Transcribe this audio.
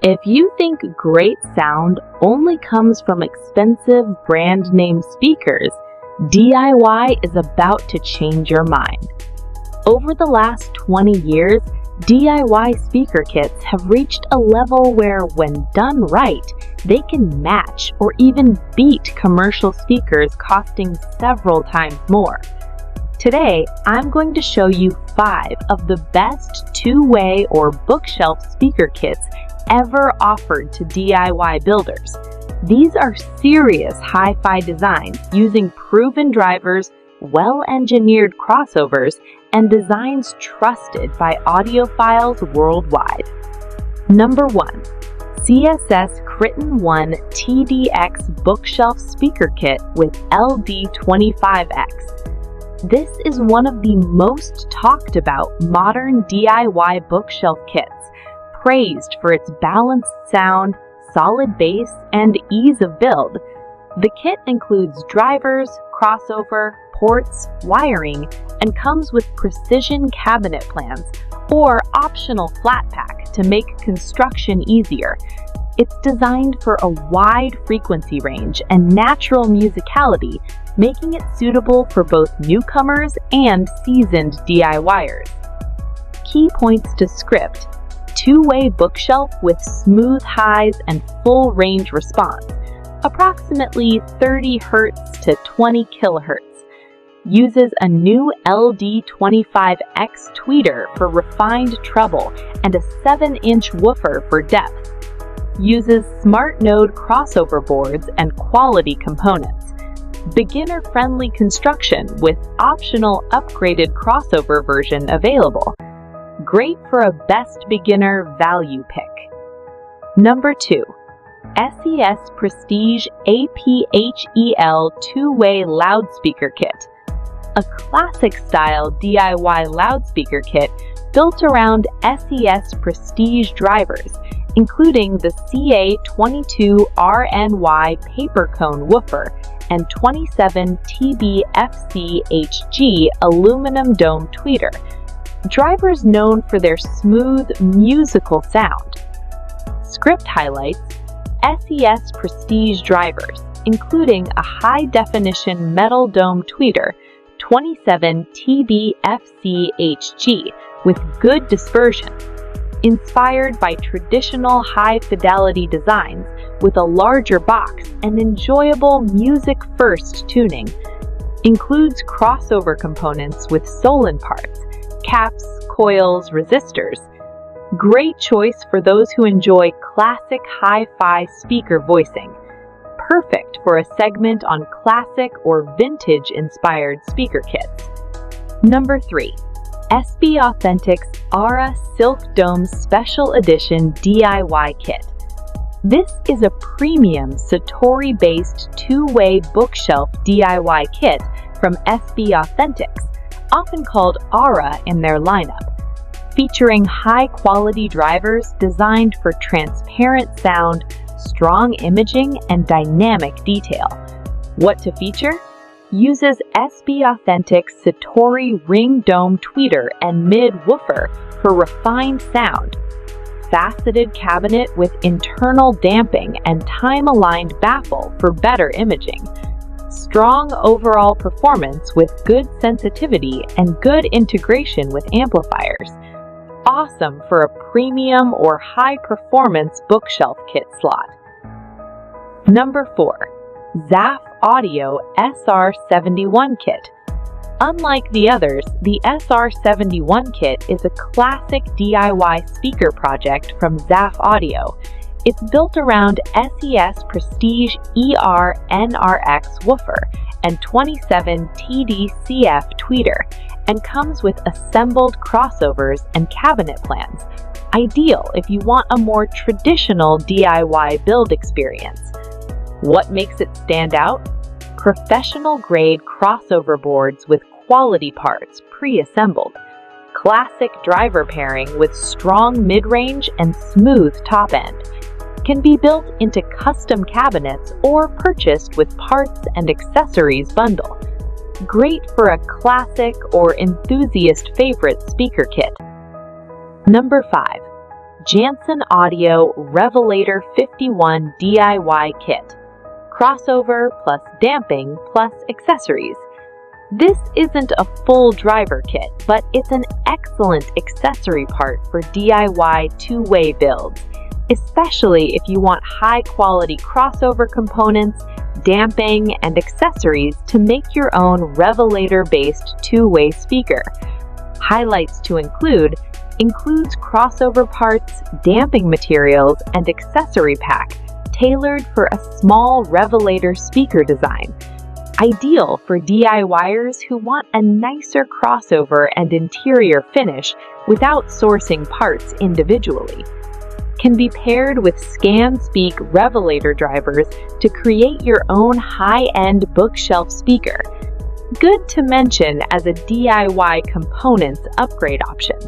If you think great sound only comes from expensive brand name speakers, DIY is about to change your mind. Over the last 20 years, DIY speaker kits have reached a level where, when done right, they can match or even beat commercial speakers costing several times more. Today, I'm going to show you 5 of the best two-way or bookshelf speaker kits ever offered to DIY builders. These are serious hi-fi designs using proven drivers, well-engineered crossovers, and designs trusted by audiophiles worldwide. Number 1. CSS Criton-1TD-X Bookshelf Speaker Kit with LD25X. This is one of the most talked about modern DIY bookshelf kits, praised for its balanced sound, solid bass, and ease of build. The kit includes drivers, crossover, ports, wiring, and comes with precision cabinet plans or optional flat pack to make construction easier. It's designed for a wide frequency range and natural musicality, making it suitable for both newcomers and seasoned DIYers. Key points to script: two-way bookshelf with smooth highs and full range response, approximately 30 Hz to 20 kHz. Uses a new LD25X tweeter for refined treble and a 7-inch woofer for depth. Uses smart node crossover boards and quality components. Beginner-friendly construction with optional upgraded crossover version available. Great for a best beginner value pick. Number 2. SES Prestige Aphel two-way loudspeaker kit. A classic-style DIY loudspeaker kit built around SES Prestige drivers, including the CA22RNY paper cone woofer and 27TB-FCHG aluminum dome tweeter. Drivers known for their smooth, musical sound. Script highlights: SES Prestige drivers, including a high-definition metal dome tweeter, 27TB-FCHG, with good dispersion. Inspired by traditional high-fidelity designs with a larger box and enjoyable music-first tuning. Includes crossover components with Solon parts, caps, coils, resistors. Great choice for those who enjoy classic hi-fi speaker voicing. Perfect for a segment on classic or vintage-inspired speaker kits. Number 3. SB Authentics Ara Silk Dome Special Edition DIY Kit. This is a premium Satori-based two-way bookshelf DIY kit from SB Authentics, often called Ara in their lineup. Featuring high-quality drivers designed for transparent sound, strong imaging, and dynamic detail. What to feature? Uses SB Authentics Satori ring dome tweeter and mid woofer for refined sound. Faceted cabinet with internal damping and time-aligned baffle for better imaging. Strong overall performance with good sensitivity and good integration with amplifiers. Awesome for a premium or high-performance bookshelf kit slot. Number 4. Zaph Audio SR71 Kit. Unlike the others, the SR71 kit is a classic DIY speaker project from Zaph Audio. It's built around SES Prestige ER NRX woofer and 27TD-CF tweeter, and comes with assembled crossovers and cabinet plans, ideal if you want a more traditional DIY build experience. What makes it stand out? Professional-grade crossover boards with quality parts pre-assembled. Classic driver pairing with strong mid-range and smooth top end. Can be built into custom cabinets or purchased with parts and accessories bundle. Great for a classic or enthusiast favorite speaker kit. Number 5. Jantzen Audio Revelator 51 DIY Kit. Crossover plus damping plus accessories. This isn't a full driver kit, but it's an excellent accessory part for DIY two-way builds, especially if you want high-quality crossover components, damping, and accessories to make your own Revelator-based two-way speaker. Highlights to includes crossover parts, damping materials, and accessory pack tailored for a small Revelator speaker design. Ideal for DIYers who want a nicer crossover and interior finish without sourcing parts individually. Can be paired with ScanSpeak Revelator drivers to create your own high-end bookshelf speaker. Good to mention as a DIY components upgrade option.